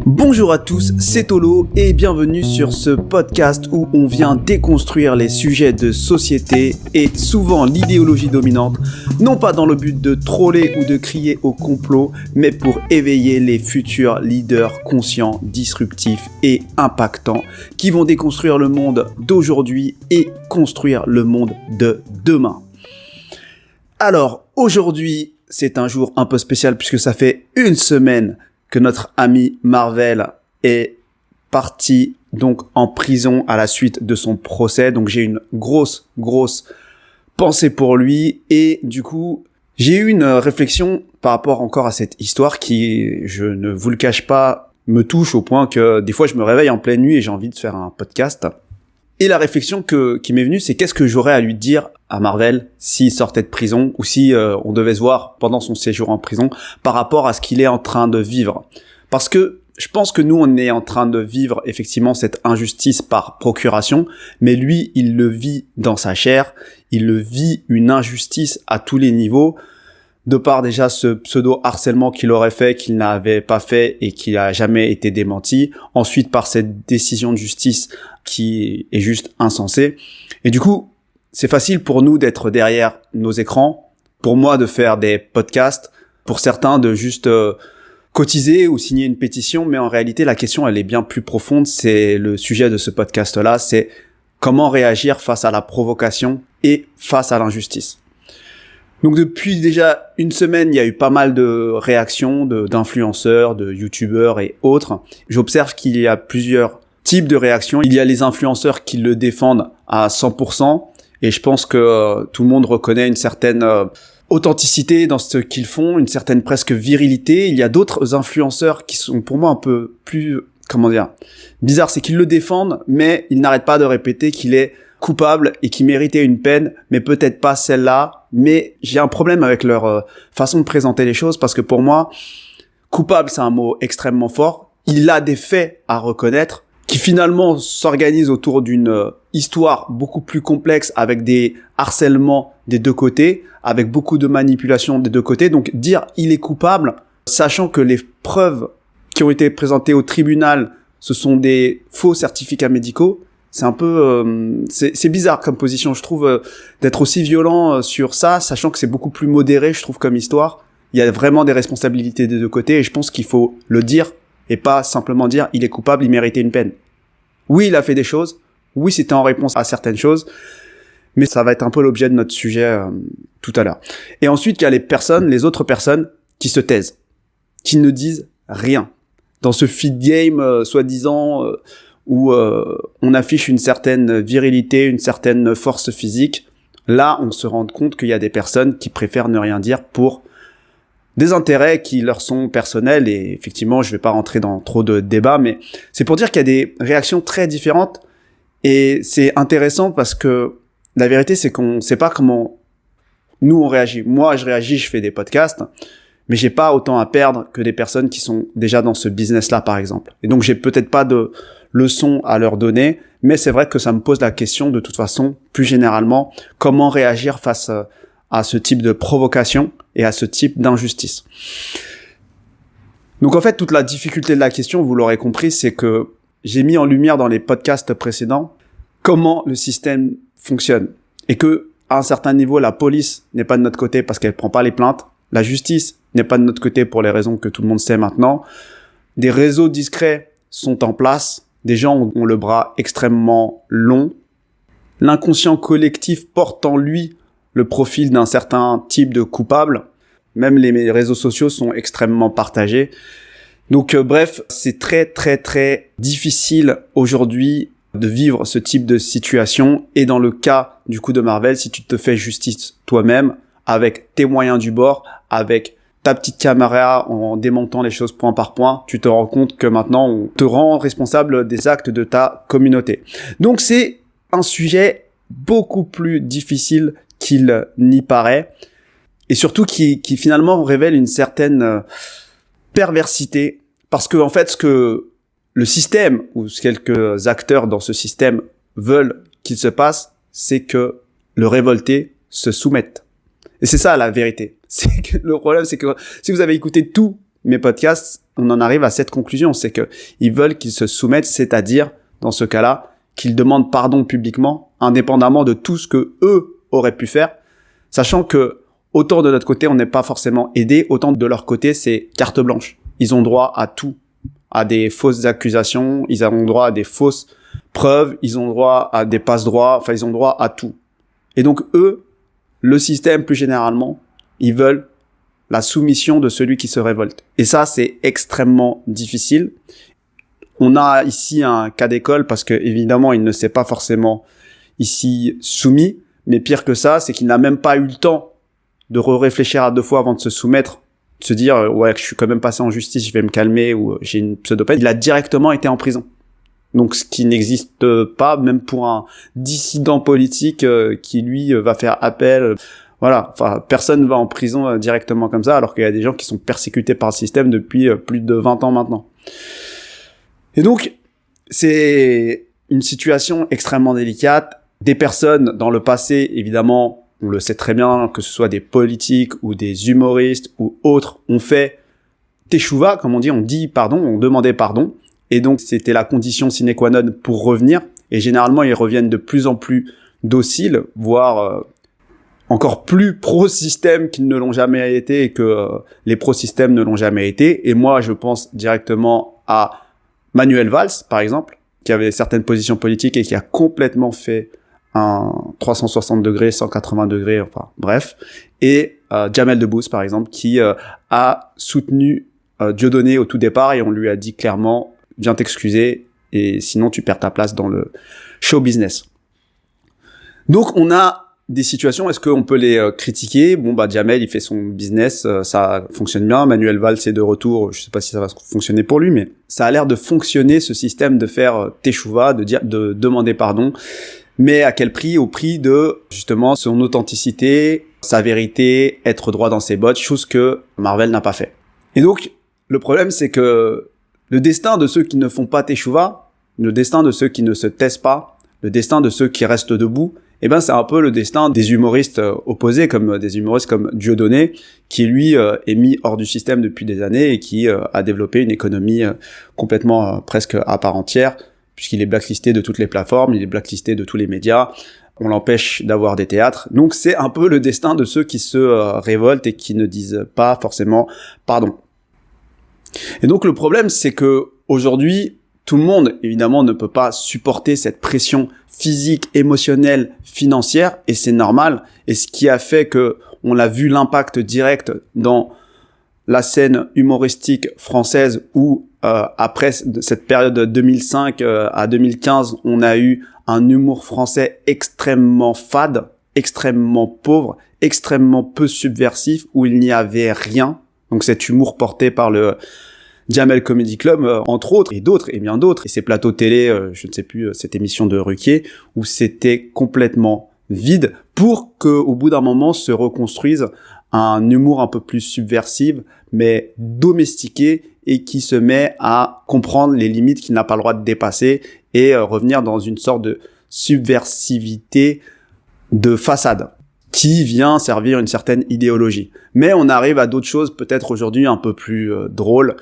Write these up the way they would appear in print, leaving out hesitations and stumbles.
Bonjour à tous, c'est Tolo et bienvenue sur ce podcast où on vient déconstruire les sujets de société et souvent l'idéologie dominante, non pas dans le but de troller ou de crier au complot, mais pour éveiller les futurs leaders conscients, disruptifs et impactants qui vont déconstruire le monde d'aujourd'hui et construire le monde de demain. Alors, aujourd'hui, c'est un jour un peu spécial puisque ça fait une semaine que notre ami Marvel est parti donc en prison à la suite de son procès. Donc j'ai une grosse pensée pour lui et du coup j'ai eu une réflexion par rapport encore à cette histoire qui, je ne vous le cache pas, me touche au point que des fois je me réveille en pleine nuit et j'ai envie de faire un podcast. Et la réflexion qui m'est venue, c'est qu'est-ce que j'aurais à lui dire à Marvel s'il sortait de prison ou si on devait se voir pendant son séjour en prison par rapport à ce qu'il est en train de vivre. Parce que je pense que nous, on est en train de vivre effectivement cette injustice par procuration, mais lui, il le vit dans sa chair, il le vit une injustice à tous les niveaux, de par déjà ce pseudo-harcèlement qu'il aurait fait, qu'il n'avait pas fait et qui a jamais été démenti. Ensuite, par cette décision de justice qui est juste insensée. Et du coup, c'est facile pour nous d'être derrière nos écrans, pour moi de faire des podcasts, pour certains de juste cotiser ou signer une pétition, mais en réalité, la question, elle est bien plus profonde. C'est le sujet de ce podcast-là, c'est comment réagir face à la provocation et face à l'injustice. Donc depuis déjà une semaine, il y a eu pas mal de réactions d'influenceurs, de youtubeurs et autres. J'observe qu'il y a plusieurs types de réactions. Il y a les influenceurs qui le défendent à 100%, et je pense que tout le monde reconnaît une certaine authenticité dans ce qu'ils font, une certaine presque virilité. Il y a d'autres influenceurs qui sont pour moi un peu plus, bizarres, c'est qu'ils le défendent, mais ils n'arrêtent pas de répéter qu'il est coupable et qui méritait une peine, mais peut-être pas celle-là. Mais j'ai un problème avec leur façon de présenter les choses parce que pour moi, coupable, c'est un mot extrêmement fort. Il a des faits à reconnaître qui finalement s'organisent autour d'une histoire beaucoup plus complexe avec des harcèlements des deux côtés, avec beaucoup de manipulations des deux côtés. Donc dire il est coupable, sachant que les preuves qui ont été présentées au tribunal, ce sont des faux certificats médicaux, c'est un peu c'est bizarre comme position, je trouve, d'être aussi violent sur ça, sachant que c'est beaucoup plus modéré, je trouve, comme histoire. Il y a vraiment des responsabilités des deux côtés et je pense qu'il faut le dire et pas simplement dire il est coupable, il méritait une peine. Oui, il a fait des choses, oui, c'était en réponse à certaines choses, mais ça va être un peu l'objet de notre sujet tout à l'heure. Et ensuite, il y a les autres personnes qui se taisent, qui ne disent rien. Dans ce feed game, soi-disant, où on affiche une certaine virilité, une certaine force physique, là, on se rend compte qu'il y a des personnes qui préfèrent ne rien dire pour des intérêts qui leur sont personnels, et effectivement, je vais pas rentrer dans trop de débats, mais c'est pour dire qu'il y a des réactions très différentes, et c'est intéressant parce que la vérité, c'est qu'on sait pas comment nous on réagit. Moi, je réagis, je fais des podcasts, mais j'ai pas autant à perdre que des personnes qui sont déjà dans ce business-là, par exemple. Et donc, j'ai peut-être pas de leçons à leur donner, mais c'est vrai que ça me pose la question, de toute façon, plus généralement, comment réagir face à ce type de provocation et à ce type d'injustice. Donc en fait, toute la difficulté de la question, vous l'aurez compris, c'est que j'ai mis en lumière dans les podcasts précédents comment le système fonctionne. Et que, à un certain niveau, la police n'est pas de notre côté parce qu'elle prend pas les plaintes. La justice n'est pas de notre côté pour les raisons que tout le monde sait maintenant. Des réseaux discrets sont en place. Des gens ont le bras extrêmement long. L'inconscient collectif porte en lui le profil d'un certain type de coupable. Même les réseaux sociaux sont extrêmement partagés. Donc bref, c'est très difficile aujourd'hui de vivre ce type de situation. Et dans le cas du coup de Marvel, si tu te fais justice toi-même, avec tes moyens du bord, avec ta petite caméra, en démontant les choses point par point, tu te rends compte que maintenant on te rend responsable des actes de ta communauté. Donc c'est un sujet beaucoup plus difficile qu'il n'y paraît, et surtout qui finalement révèle une certaine perversité, parce que en fait ce que le système ou quelques acteurs dans ce système veulent qu'il se passe, c'est que le révolté se soumette. Et c'est ça la vérité. C'est que le problème, c'est que si vous avez écouté tout mes podcasts, on en arrive à cette conclusion, c'est que ils veulent qu'ils se soumettent, c'est-à-dire, dans ce cas-là, qu'ils demandent pardon publiquement, indépendamment de tout ce que eux auraient pu faire, sachant que autant de notre côté, on n'est pas forcément aidé, autant de leur côté, c'est carte blanche. Ils ont droit à tout, à des fausses accusations, ils ont droit à des fausses preuves, ils ont droit à des passe-droits, enfin, ils ont droit à tout. Et donc, eux, le système, plus généralement, ils veulent la soumission de celui qui se révolte. Et ça, c'est extrêmement difficile. On a ici un cas d'école parce que, évidemment, il ne s'est pas forcément ici soumis. Mais pire que ça, c'est qu'il n'a même pas eu le temps de réfléchir à 2 fois avant de se soumettre, de se dire, ouais, je suis quand même passé en justice, je vais me calmer ou j'ai une pseudo-peine. Il a directement été en prison. Donc, ce qui n'existe pas, même pour un dissident politique qui, lui, va faire appel. Voilà, enfin, personne va en prison directement comme ça, alors qu'il y a des gens qui sont persécutés par le système depuis plus de 20 ans maintenant. Et donc, c'est une situation extrêmement délicate. Des personnes dans le passé, évidemment, on le sait très bien, que ce soit des politiques ou des humoristes ou autres, ont fait teshuva, comme on dit pardon, on demandait pardon. Et donc, c'était la condition sine qua non pour revenir. Et généralement, ils reviennent de plus en plus dociles, voire encore plus pro-système qu'ils ne l'ont jamais été et que les pro-systèmes ne l'ont jamais été. Et moi, je pense directement à Manuel Valls, par exemple, qui avait certaines positions politiques et qui a complètement fait un 360 degrés, 180 degrés, enfin bref. Et Jamel Debbouze, par exemple, qui a soutenu Dieudonné au tout départ et on lui a dit clairement « Viens t'excuser et sinon tu perds ta place dans le show business ». Donc on a des situations, est-ce qu'on peut les critiquer? Bon, bah, Jamel, il fait son business, ça fonctionne bien. Manuel Valls est de retour, je sais pas si ça va fonctionner pour lui, mais ça a l'air de fonctionner, ce système de faire teshuva, de demander pardon. Mais à quel prix? Au prix de, justement, son authenticité, sa vérité, être droit dans ses bottes, chose que Marvel n'a pas fait. Et donc, le problème, c'est que le destin de ceux qui ne font pas teshuva, le destin de ceux qui ne se taisent pas, le destin de ceux qui restent debout, eh ben, c'est un peu le destin des humoristes opposés, comme des humoristes comme Dieudonné, qui lui est mis hors du système depuis des années et qui a développé une économie complètement presque à part entière, puisqu'il est blacklisté de toutes les plateformes, il est blacklisté de tous les médias, on l'empêche d'avoir des théâtres. Donc c'est un peu le destin de ceux qui se révoltent et qui ne disent pas forcément pardon. Et donc le problème, c'est que aujourd'hui, tout le monde, évidemment, ne peut pas supporter cette pression physique, émotionnelle, financière, et c'est normal. Et ce qui a fait que on a vu l'impact direct dans la scène humoristique française où, après cette période de 2005 à 2015, on a eu un humour français extrêmement fade, extrêmement pauvre, extrêmement peu subversif, où il n'y avait rien. Donc cet humour porté par le Jamel Comedy Club, entre autres, et d'autres, et bien d'autres, et ces plateaux télé, je ne sais plus, cette émission de Ruquier, où c'était complètement vide, pour qu'au bout d'un moment se reconstruise un humour un peu plus subversif, mais domestiqué, et qui se met à comprendre les limites qu'il n'a pas le droit de dépasser, et revenir dans une sorte de subversivité de façade, qui vient servir une certaine idéologie. Mais on arrive à d'autres choses, peut-être aujourd'hui un peu plus drôles,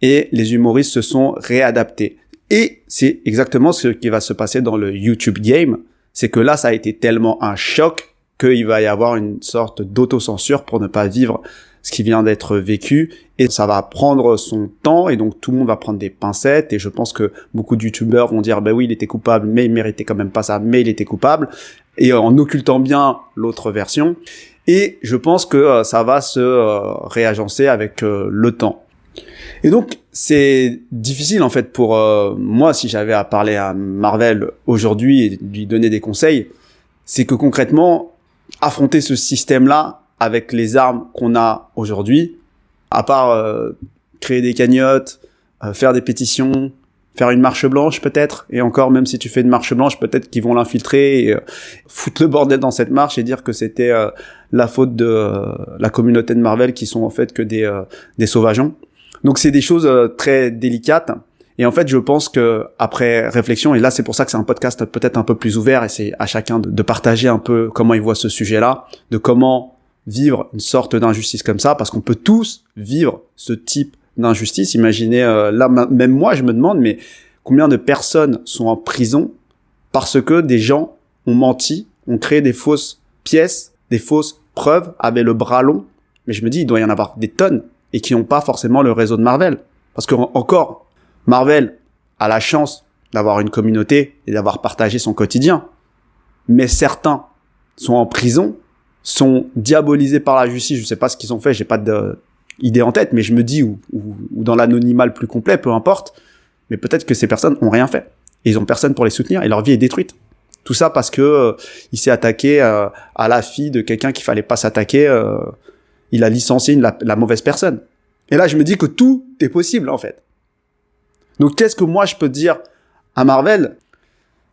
et les humoristes se sont réadaptés. Et c'est exactement ce qui va se passer dans le YouTube game, c'est que là, ça a été tellement un choc qu'il va y avoir une sorte d'autocensure pour ne pas vivre ce qui vient d'être vécu, et ça va prendre son temps, et donc tout le monde va prendre des pincettes, et je pense que beaucoup de youtubeurs vont dire, bah oui, il était coupable, mais il méritait quand même pas ça, mais il était coupable, et en occultant bien l'autre version, et je pense que ça va se réagencer avec le temps. Et donc, c'est difficile en fait pour moi, si j'avais à parler à Marvel aujourd'hui et lui donner des conseils, c'est que concrètement, affronter ce système-là avec les armes qu'on a aujourd'hui, à part créer des cagnottes, faire des pétitions, faire une marche blanche peut-être, et encore même si tu fais une marche blanche, peut-être qu'ils vont l'infiltrer et foutre le bordel dans cette marche et dire que c'était la faute de la communauté de Marvel qui sont en fait que des sauvageons. Donc c'est des choses très délicates, et en fait je pense que après réflexion, et là c'est pour ça que c'est un podcast peut-être un peu plus ouvert, et c'est à chacun de partager un peu comment il voit ce sujet-là, de comment vivre une sorte d'injustice comme ça, parce qu'on peut tous vivre ce type d'injustice. Imaginez, là, même moi, je me demande, mais combien de personnes sont en prison parce que des gens ont menti, ont créé des fausses pièces, des fausses preuves, avaient le bras long. Mais je me dis, il doit y en avoir des tonnes et qui n'ont pas forcément le réseau de Marvel. Parce que encore, Marvel a la chance d'avoir une communauté et d'avoir partagé son quotidien. Mais certains sont en prison, sont diabolisés par la justice. Je sais pas ce qu'ils ont fait, j'ai pas d'idée en tête, mais je me dis, ou dans l'anonymat le plus complet, peu importe. Mais peut-être que ces personnes ont rien fait. Et ils ont personne pour les soutenir et leur vie est détruite. Tout ça parce que il s'est attaqué à la fille de quelqu'un qu'il fallait pas s'attaquer. Il a licencié la mauvaise personne. Et là, je me dis que tout est possible, en fait. Donc, qu'est-ce que moi, je peux dire à Marvel?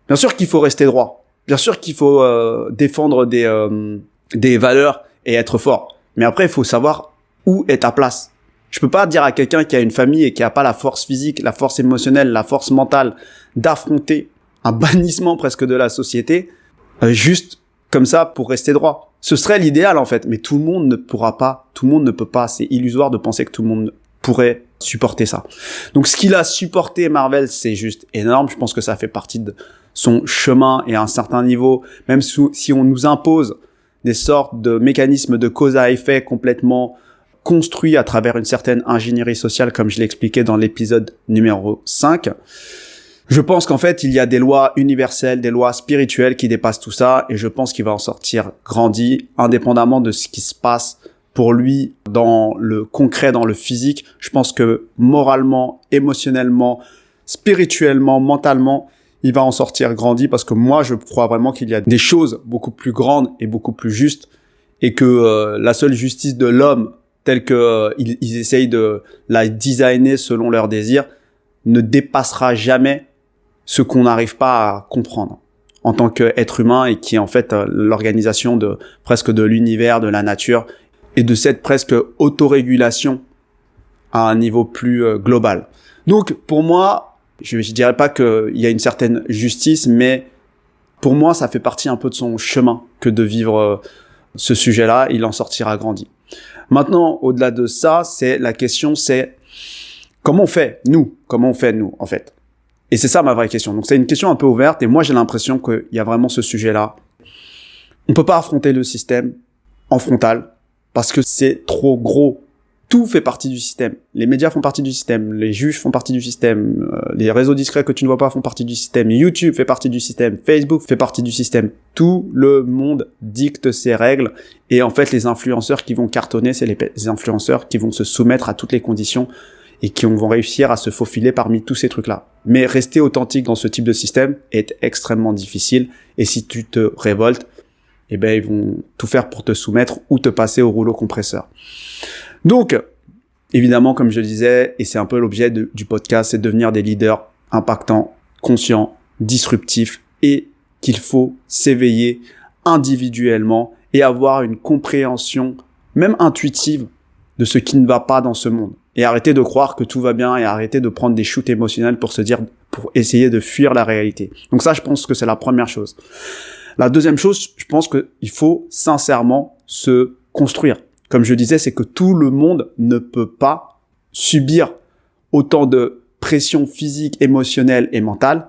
Bien sûr qu'il faut rester droit. Bien sûr qu'il faut défendre des valeurs et être fort. Mais après, il faut savoir où est ta place. Je peux pas dire à quelqu'un qui a une famille et qui a pas la force physique, la force émotionnelle, la force mentale d'affronter un bannissement presque de la société, juste comme ça pour rester droit. Ce serait l'idéal en fait, mais tout le monde ne pourra pas, tout le monde ne peut pas, c'est illusoire de penser que tout le monde pourrait supporter ça. Donc ce qu'il a supporté Marvel, c'est juste énorme, je pense que ça fait partie de son chemin et à un certain niveau, même si on nous impose des sortes de mécanismes de cause à effet complètement construits à travers une certaine ingénierie sociale, comme je l'ai expliqué dans l'épisode numéro 5, je pense qu'en fait, il y a des lois universelles, des lois spirituelles qui dépassent tout ça, et je pense qu'il va en sortir grandi, indépendamment de ce qui se passe pour lui dans le concret, dans le physique. Je pense que moralement, émotionnellement, spirituellement, mentalement, il va en sortir grandi, parce que moi, je crois vraiment qu'il y a des choses beaucoup plus grandes et beaucoup plus justes, et que la seule justice de l'homme, telle que ils essayent de la designer selon leurs désirs, ne dépassera jamais ce qu'on n'arrive pas à comprendre en tant qu'être humain, et qui est en fait l'organisation de presque de l'univers, de la nature, et de cette presque autorégulation à un niveau plus global. Donc pour moi, je dirais pas qu'il y a une certaine justice, mais pour moi ça fait partie un peu de son chemin que de vivre ce sujet-là. Il en sortira grandi. Maintenant, au-delà de ça, c'est la question, c'est comment on fait nous en fait. Et c'est ça ma vraie question. Donc c'est une question un peu ouverte, et moi j'ai l'impression qu'il y a vraiment ce sujet-là. On peut pas affronter le système en frontal parce que c'est trop gros. Tout fait partie du système. Les médias font partie du système, les juges font partie du système, les réseaux discrets que tu ne vois pas font partie du système, YouTube fait partie du système, Facebook fait partie du système. Tout le monde dicte ses règles, et en fait les influenceurs qui vont cartonner, c'est les influenceurs qui vont se soumettre à toutes les conditions et qui vont réussir à se faufiler parmi tous ces trucs-là. Mais rester authentique dans ce type de système est extrêmement difficile, et si tu te révoltes, eh ben ils vont tout faire pour te soumettre ou te passer au rouleau compresseur. Donc, évidemment, comme je le disais, et c'est un peu l'objet du podcast, c'est de devenir des leaders impactants, conscients, disruptifs, et qu'il faut s'éveiller individuellement et avoir une compréhension, même intuitive, de ce qui ne va pas dans ce monde. Et arrêter de croire que tout va bien, et arrêter de prendre des shoots émotionnels pour essayer de fuir la réalité. Donc ça, je pense que c'est la première chose. La deuxième chose, je pense qu'il faut sincèrement se construire. Comme je disais, c'est que tout le monde ne peut pas subir autant de pression physique, émotionnelle et mentale.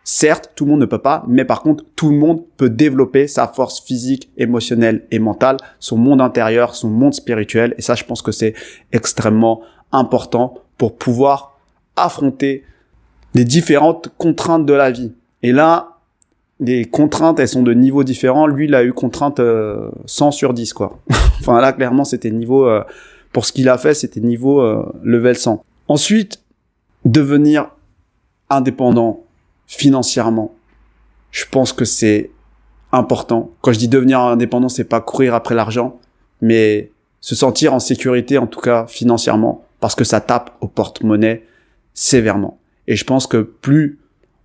Certes, tout le monde ne peut pas, mais par contre, tout le monde peut développer sa force physique, émotionnelle et mentale, son monde intérieur, son monde spirituel. Et ça, je pense que c'est extrêmement important pour pouvoir affronter les différentes contraintes de la vie. Et là, les contraintes, elles sont de niveaux différents. Lui, il a eu contrainte 100 sur 10, quoi. Enfin, là, clairement, c'était niveau... pour ce qu'il a fait, c'était niveau level 100. Ensuite, devenir indépendant financièrement. Je pense que c'est important. Quand je dis devenir indépendant, c'est pas courir après l'argent, mais se sentir en sécurité, en tout cas financièrement, parce que ça tape au porte-monnaie sévèrement. Et je pense que plus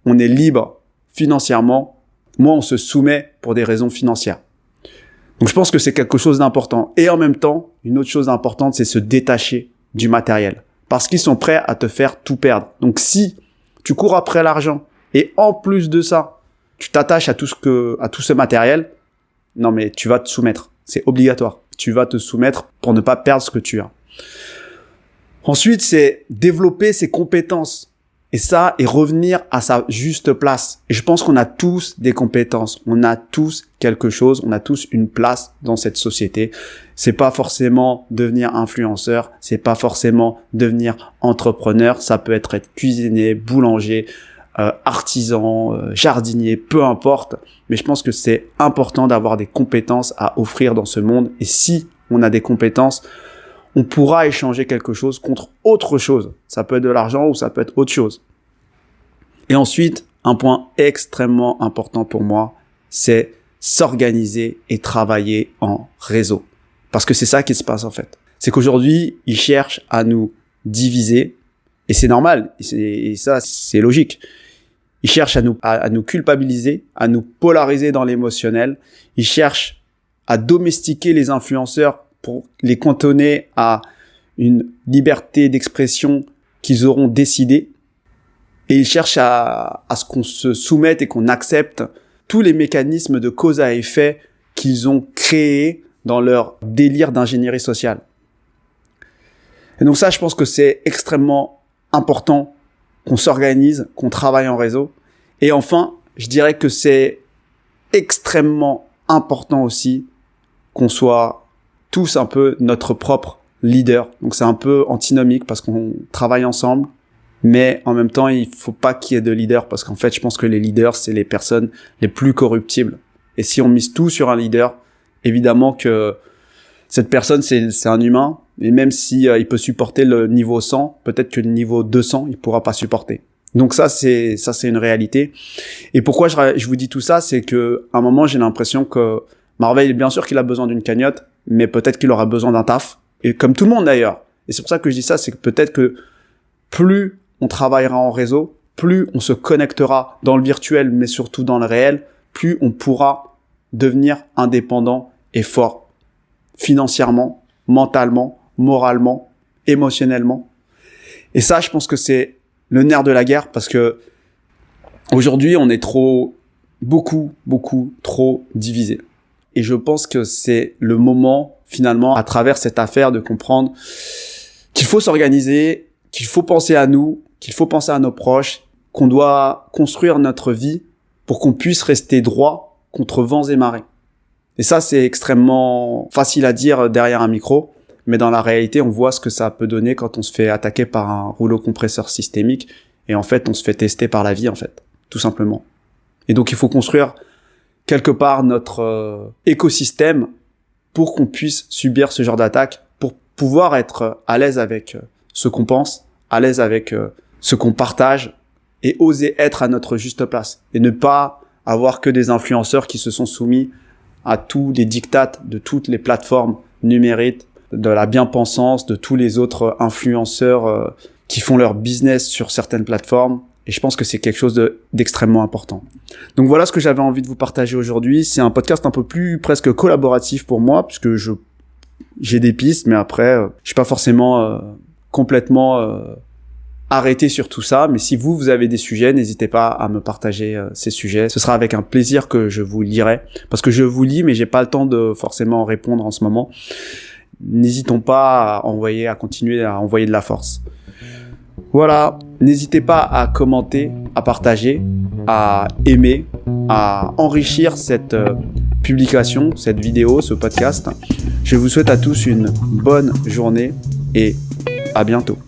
on est libre financièrement, moins on se soumet pour des raisons financières. Donc je pense que c'est quelque chose d'important. Et en même temps, une autre chose importante, c'est se détacher du matériel. Parce qu'ils sont prêts à te faire tout perdre. Donc si tu cours après l'argent, et en plus de ça, tu t'attaches à tout ce matériel, non mais tu vas te soumettre. C'est obligatoire. tu vas te soumettre pour ne pas perdre ce que tu as. Ensuite, c'est développer ses compétences. Et ça, et revenir à sa juste place. Et je pense qu'on a tous des compétences. On a tous quelque chose. On a tous une place dans cette société. C'est pas forcément devenir influenceur. C'est pas forcément devenir entrepreneur. Ça peut être cuisinier, boulanger, artisan, jardinier, peu importe. Mais je pense que c'est important d'avoir des compétences à offrir dans ce monde. Et si on a des compétences, on pourra échanger quelque chose contre autre chose. Ça peut être de l'argent ou ça peut être autre chose. Et ensuite, un point extrêmement important pour moi, c'est s'organiser et travailler en réseau. Parce que c'est ça qui se passe en fait. C'est qu'aujourd'hui, ils cherchent à nous diviser. Et c'est normal. Et ça, c'est logique. Ils cherchent à nous culpabiliser, à nous polariser dans l'émotionnel. Ils cherchent à domestiquer les influenceurs pour les cantonner à une liberté d'expression qu'ils auront décidé. Et ils cherchent à ce qu'on se soumette et qu'on accepte tous les mécanismes de cause à effet qu'ils ont créés dans leur délire d'ingénierie sociale. Et donc ça, je pense que c'est extrêmement important qu'on s'organise, qu'on travaille en réseau. Et enfin, je dirais que c'est extrêmement important aussi qu'on soit tous un peu notre propre leader. Donc c'est un peu antinomique parce qu'on travaille ensemble, mais en même temps, il faut pas qu'il y ait de leader parce qu'en fait, je pense que les leaders, c'est les personnes les plus corruptibles. Et si on mise tout sur un leader, évidemment que cette personne, c'est un humain, et même si il peut supporter le niveau 100, peut-être que le niveau 200, il pourra pas supporter. Donc ça c'est une réalité. Et pourquoi je vous dis tout ça, c'est que à un moment, j'ai l'impression que Marvel, bien sûr qu'il a besoin d'une cagnotte, mais peut-être qu'il aura besoin d'un taf. Et comme tout le monde d'ailleurs. Et c'est pour ça que je dis ça, c'est que peut-être que plus on travaillera en réseau, plus on se connectera dans le virtuel, mais surtout dans le réel, plus on pourra devenir indépendant et fort. Financièrement, mentalement, moralement, émotionnellement. Et ça, je pense que c'est le nerf de la guerre parce que aujourd'hui, on est beaucoup trop divisé. Et je pense que c'est le moment, finalement, à travers cette affaire, de comprendre qu'il faut s'organiser, qu'il faut penser à nous, qu'il faut penser à nos proches, qu'on doit construire notre vie pour qu'on puisse rester droit contre vents et marées. Et ça, c'est extrêmement facile à dire derrière un micro, mais dans la réalité, on voit ce que ça peut donner quand on se fait attaquer par un rouleau compresseur systémique, et en fait, on se fait tester par la vie, en fait, tout simplement. Et donc, il faut construire quelque part notre écosystème pour qu'on puisse subir ce genre d'attaque, pour pouvoir être à l'aise avec ce qu'on pense, à l'aise avec ce qu'on partage, et oser être à notre juste place, et ne pas avoir que des influenceurs qui se sont soumis à tous les diktats de toutes les plateformes numériques, de la bien-pensance, de tous les autres influenceurs qui font leur business sur certaines plateformes. Et je pense que c'est quelque chose d'extrêmement important. Donc voilà ce que j'avais envie de vous partager aujourd'hui. C'est un podcast un peu plus presque collaboratif pour moi, puisque j'ai des pistes, mais après, je suis pas forcément complètement arrêté sur tout ça. Mais si vous avez des sujets, n'hésitez pas à me partager ces sujets. Ce sera avec un plaisir que je vous lirai, parce que je vous lis, mais j'ai pas le temps de forcément répondre en ce moment. N'hésitons pas à continuer à envoyer de la force. Voilà, n'hésitez pas à commenter, à partager, à aimer, à enrichir cette publication, cette vidéo, ce podcast. Je vous souhaite à tous une bonne journée et à bientôt.